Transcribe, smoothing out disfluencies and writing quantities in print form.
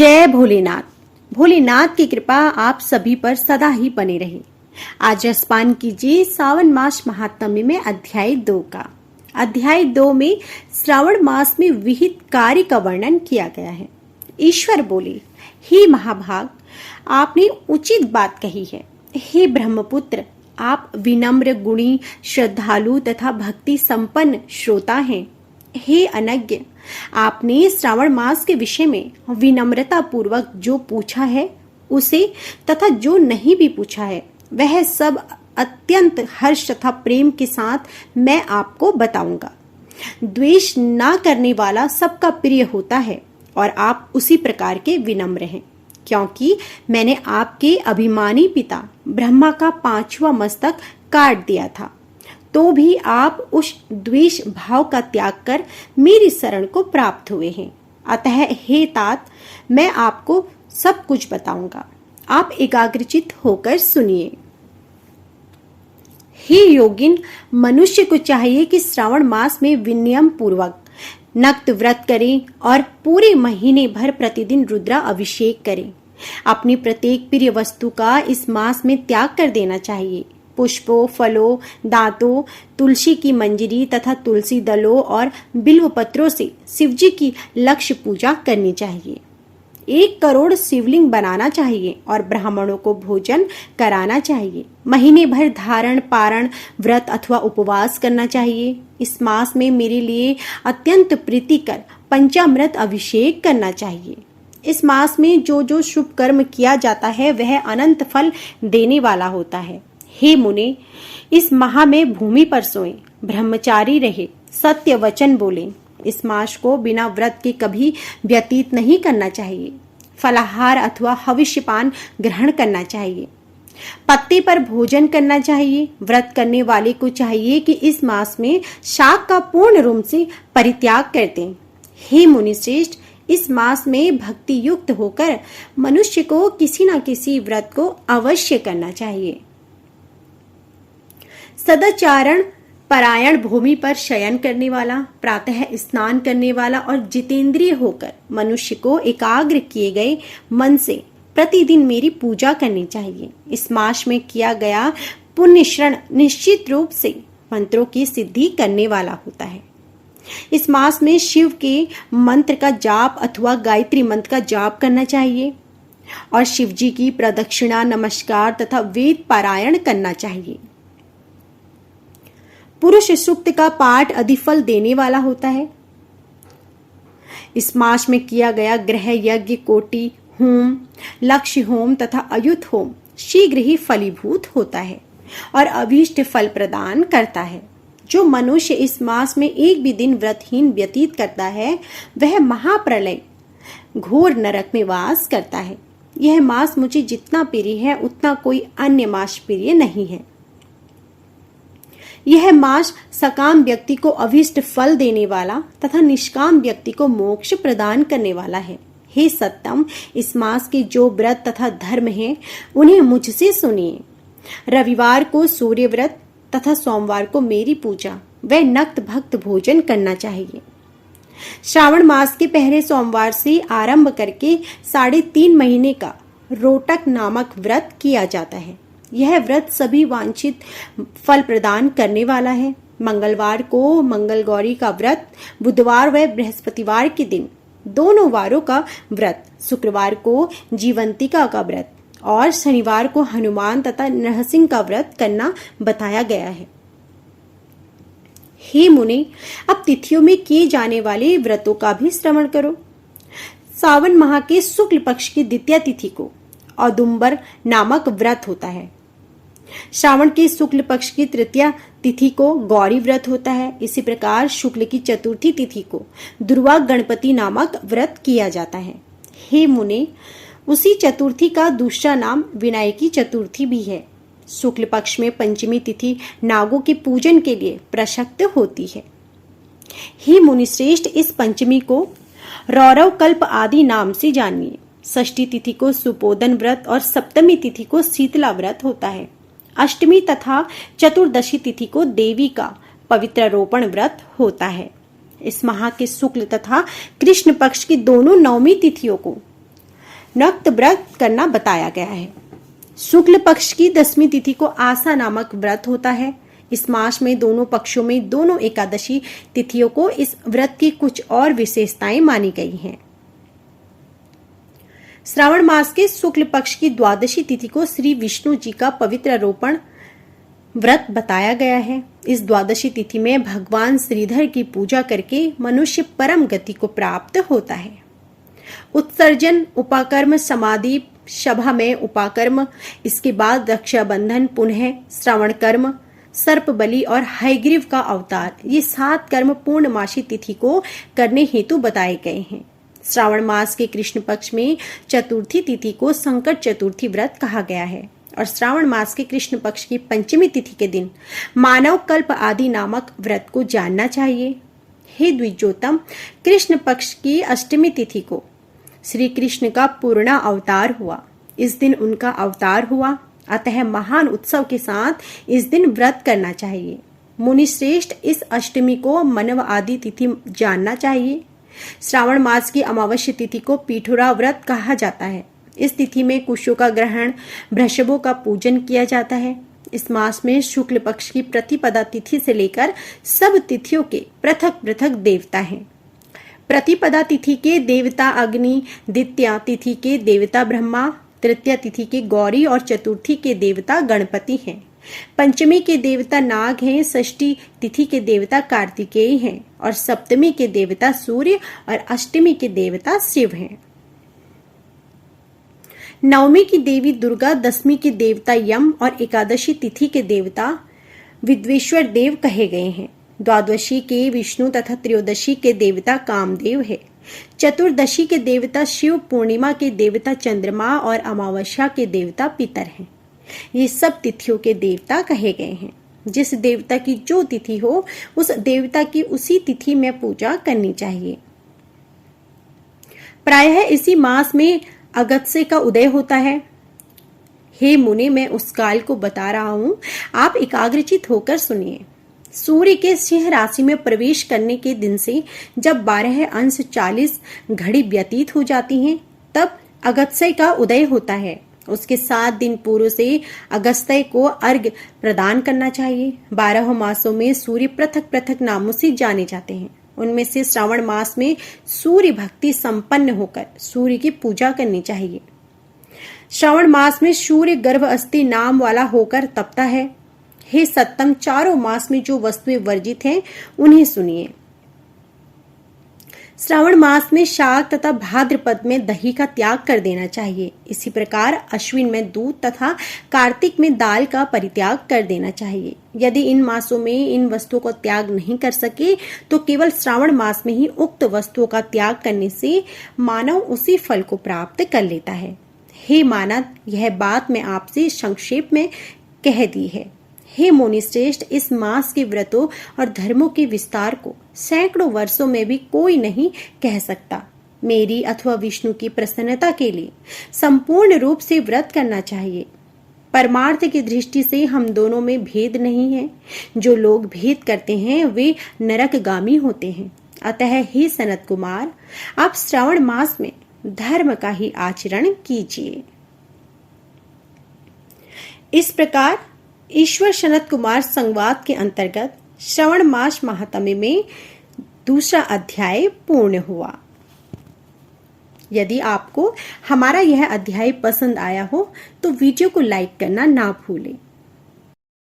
जय भोलेनाथ। भोलेनाथ की कृपा आप सभी पर सदा ही बने रहे। आज रसपान कीजिए सावन मास महात्म्य में अध्याय 2 का। अध्याय 2 में श्रावण मास में विहित कार्य का वर्णन किया गया है। ईश्वर बोले, हे महाभाग, आपने उचित बात कही है। हे ब्रह्मपुत्र, आप विनम्र, गुणी, श्रद्धालु तथा भक्ति संपन्न श्रोता हैं। हे अनज्ञ, आपने श्रावण मास के विषय में विनम्रता पूर्वक जो पूछा है उसे तथा जो नहीं भी पूछा है वह सब अत्यंत हर्ष तथा प्रेम के साथ मैं आपको बताऊंगा। द्वेष ना करने वाला सबका प्रिय होता है और आप उसी प्रकार के विनम्र हैं, क्योंकि मैंने आपके अभिमानी पिता ब्रह्मा का 5वां मस्तक काट दिया था, तो भी आप उस द्वेष भाव का त्याग कर मेरी शरण को प्राप्त हुए हैं। अतः हे तात, मैं आपको सब कुछ बताऊंगा, आप एकाग्रचित होकर सुनिए। हे योगिन, मनुष्य को चाहिए कि श्रावण मास में विनियम पूर्वक नक्त व्रत करें और पूरे महीने भर प्रतिदिन रुद्रा अभिषेक करें। अपनी प्रत्येक प्रिय वस्तु का इस मास में त्याग कर देना चाहिए। पुष्पों, फलों, दांतों, तुलसी की मंजरी तथा तुलसी दलों और बिल्व पत्रों से शिवजी की लक्ष्य पूजा करनी चाहिए। 1 करोड़ शिवलिंग बनाना चाहिए और ब्राह्मणों को भोजन कराना चाहिए। महीने भर धारण, पारण, व्रत अथवा उपवास करना चाहिए। इस मास में मेरे लिए अत्यंत प्रीतिकर पंचामृत अभिषेक करना चाहिए। इस मास में जो जो शुभ कर्म किया जाता है वह अनंत फल देने वाला होता है। हे मुने, इस माह में भूमि पर सोएं, ब्रह्मचारी रहे, सत्य वचन बोलें। इस मास को बिना व्रत के कभी व्यतीत नहीं करना चाहिए। फलाहार अथवा हविष्यपान ग्रहण करना चाहिए। पत्ते पर भोजन करना चाहिए। व्रत करने वाले को चाहिए कि इस मास में शाक का पूर्ण रूप से परित्याग कर दें। हे मुनि श्रेष्ठ, इस मास में भक्ति युक्त होकर मनुष्य को किसी न किसी व्रत को अवश्य करना चाहिए। सदाचारण परायण, भूमि पर शयन करने वाला, प्रातः स्नान करने वाला और जितेंद्रिय होकर मनुष्य को एकाग्र किए गए मन से प्रतिदिन मेरी पूजा करनी चाहिए। इस मास में किया गया पुण्य श्रण निश्चित रूप से मंत्रों की सिद्धि करने वाला होता है। इस मास में शिव के मंत्र का जाप अथवा गायत्री मंत्र का जाप करना चाहिए और शिवजी की प्रदक्षिणा, नमस्कार तथा वेद पारायण करना चाहिए। पुरुष सूक्त का पाठ अधिफल देने वाला होता है। इस मास में किया गया ग्रह यज्ञ, कोटि होम, लक्ष्य होम तथा अयुत होम शीघ्र ही फलीभूत होता है और अभीष्ट फल प्रदान करता है। जो मनुष्य इस मास में एक भी दिन व्रतहीन व्यतीत करता है वह महाप्रलय घोर नरक में वास करता है। यह मास मुझे जितना प्रिय है उतना कोई अन्य मास प्रिय नहीं है। यह मास सकाम व्यक्ति को अभीष्ट फल देने वाला तथा निष्काम व्यक्ति को मोक्ष प्रदान करने वाला है। हे सत्तम, इस मास के जो व्रत तथा धर्म हैं उन्हें मुझसे सुनिए। रविवार को सूर्य व्रत तथा सोमवार को मेरी पूजा व नक्त भक्त भोजन करना चाहिए। श्रावण मास के पहले सोमवार से आरंभ करके 3.5 महीने का रोटक नामक व्रत किया जाता है। यह व्रत सभी वांछित फल प्रदान करने वाला है। मंगलवार को मंगल गौरी का व्रत, बुधवार व बृहस्पतिवार के दिन दोनों वारों का व्रत, शुक्रवार को जीवंतिका का व्रत और शनिवार को हनुमान तथा नरसिंह का व्रत करना बताया गया है। हे मुनि, अब तिथियों में किए जाने वाले व्रतों का भी श्रवण करो। सावन माह के शुक्ल पक्ष की द्वितीय तिथि को औदुंबर नामक व्रत होता है। श्रावण के शुक्ल पक्ष की तृतीय तिथि को गौरी व्रत होता है। इसी प्रकार शुक्ल की चतुर्थी तिथि को दुर्वा गणपति नामक व्रत किया जाता है। हे मुने, उसी चतुर्थी का दूसरा नाम विनायकी चतुर्थी भी है। शुक्ल पक्ष में पंचमी तिथि नागों के पूजन के लिए प्रशस्त होती है। हे मुनि श्रेष्ठ, इस पंचमी को रौरव कल्प आदि नाम से जानिए। षष्ठी तिथि को सुपोदन व्रत और सप्तमी तिथि को शीतला व्रत होता है। अष्टमी तथा चतुर्दशी तिथि को देवी का पवित्र रोपण व्रत होता है। इस माह के शुक्ल तथा कृष्ण पक्ष की दोनों नवमी तिथियों को नक्त व्रत करना बताया गया है। शुक्ल पक्ष की 10वीं तिथि को आसा नामक व्रत होता है। इस मास में दोनों पक्षों में दोनों एकादशी तिथियों को इस व्रत की कुछ और विशेषताएं मानी गई हैं। श्रावण मास के शुक्ल पक्ष की द्वादशी तिथि को श्री विष्णु जी का पवित्र रोपण व्रत बताया गया है। इस द्वादशी तिथि में भगवान श्रीधर की पूजा करके मनुष्य परम गति को प्राप्त होता है। उत्सर्जन, उपाकर्म, समाधि, सभा में उपाकर्म, इसके बाद रक्षाबंधन, पुनः श्रवण कर्म, सर्प बलि और हयग्रीव का अवतार, ये 7 कर्म पूर्णमासी तिथि को करने हेतु बताए गए हैं। श्रावण मास के कृष्ण पक्ष में चतुर्थी तिथि को संकट चतुर्थी व्रत कहा गया है और श्रावण मास के कृष्ण पक्ष की पंचमी तिथि के दिन मानव कल्प आदि नामक व्रत को जानना चाहिए। हे द्विजोतम, कृष्ण पक्ष की अष्टमी तिथि को श्री कृष्ण का पूर्ण अवतार हुआ। इस दिन उनका अवतार हुआ, अतः महान उत्सव के साथ इस दिन व्रत करना चाहिए। मुनि श्रेष्ठ इस अष्टमी को मनव आदि तिथि जानना चाहिए। श्रावण मास की अमावस्या तिथि को पीठुरा व्रत कहा जाता है। इस तिथि में कुशों का ग्रहण, वृषभों का पूजन किया जाता है। इस मास में शुक्ल पक्ष की प्रतिपदा तिथि से लेकर सब तिथियों के पृथक पृथक देवता हैं। प्रतिपदा तिथि के देवता अग्नि, द्वितीया तिथि के देवता ब्रह्मा, तृतीया तिथि के गौरी और चतुर्थी के देवता गणपति हैं। पंचमी के देवता नाग हैं, षष्ठी तिथि के देवता कार्तिकेय हैं और सप्तमी के देवता सूर्य और अष्टमी के देवता शिव हैं। नवमी की देवी दुर्गा, 10वीं के देवता यम और एकादशी तिथि के देवता विद्वेश्वर देव कहे गए हैं। द्वादशी के विष्णु तथा त्रयोदशी के देवता कामदेव है। चतुर्दशी के देवता शिव, पूर्णिमा के देवता चंद्रमा और अमावस्या के देवता पितर हैं। ये सब तिथियों के देवता कहे गए हैं। जिस देवता की जो तिथि हो उस देवता की उसी तिथि में पूजा करनी चाहिए। प्रायः इसी मास में अगस्त्य का उदय होता है। हे मुने, मैं उस काल को बता रहा हूं, आप एकाग्रचित होकर सुनिए। सूर्य के सिंह राशि में प्रवेश करने के दिन से जब 12 अंश 40 घड़ी व्यतीत हो जाती हैं, तब अगस्त्य का उदय होता है। उसके 7 दिन पूर्व से अगस्त्य को अर्घ्य प्रदान करना चाहिए। 12 मासों में सूर्य पृथक पृथक नामों से जाने जाते हैं। उनमें से श्रावण मास में सूर्य भक्ति संपन्न होकर सूर्य की पूजा करनी चाहिए। श्रावण मास में सूर्य गर्भ अस्थि नाम वाला होकर तपता है। हे सत्तम, चारों मास में जो वस्तुएं वर्जित हैं उन्हें सुनिए। श्रावण मास में शाक तथा भाद्रपद में दही का त्याग कर देना चाहिए। इसी प्रकार अश्विन में दूध तथा कार्तिक में दाल का परित्याग कर देना चाहिए। यदि इन मासों में इन वस्तुओं का त्याग नहीं कर सके तो केवल श्रावण मास में ही उक्त वस्तुओं का त्याग करने से मानव उसी फल को प्राप्त कर लेता है। हे मानव, यह बात मैं आपसे संक्षेप में कह दी है। हे मुनि श्रेष्ठ, इस मास के व्रतों और धर्मों के विस्तार को सैकड़ों वर्षों में भी कोई नहीं कह सकता। मेरी अथवा विष्णु की प्रसन्नता के लिए संपूर्ण रूप से व्रत करना चाहिए। परमार्थ की दृष्टि से हम दोनों में भेद नहीं है। जो लोग भेद करते हैं वे नरकगामी होते हैं। अतः हे सनत कुमार, आप श्रावण मास में धर्म का ही आचरण कीजिए। इस प्रकार ईश्वर सनत कुमार संवाद के अंतर्गत श्रावण मास महात्म्य में दूसरा अध्याय पूर्ण हुआ। यदि आपको हमारा यह अध्याय पसंद आया हो तो वीडियो को लाइक करना ना भूलें।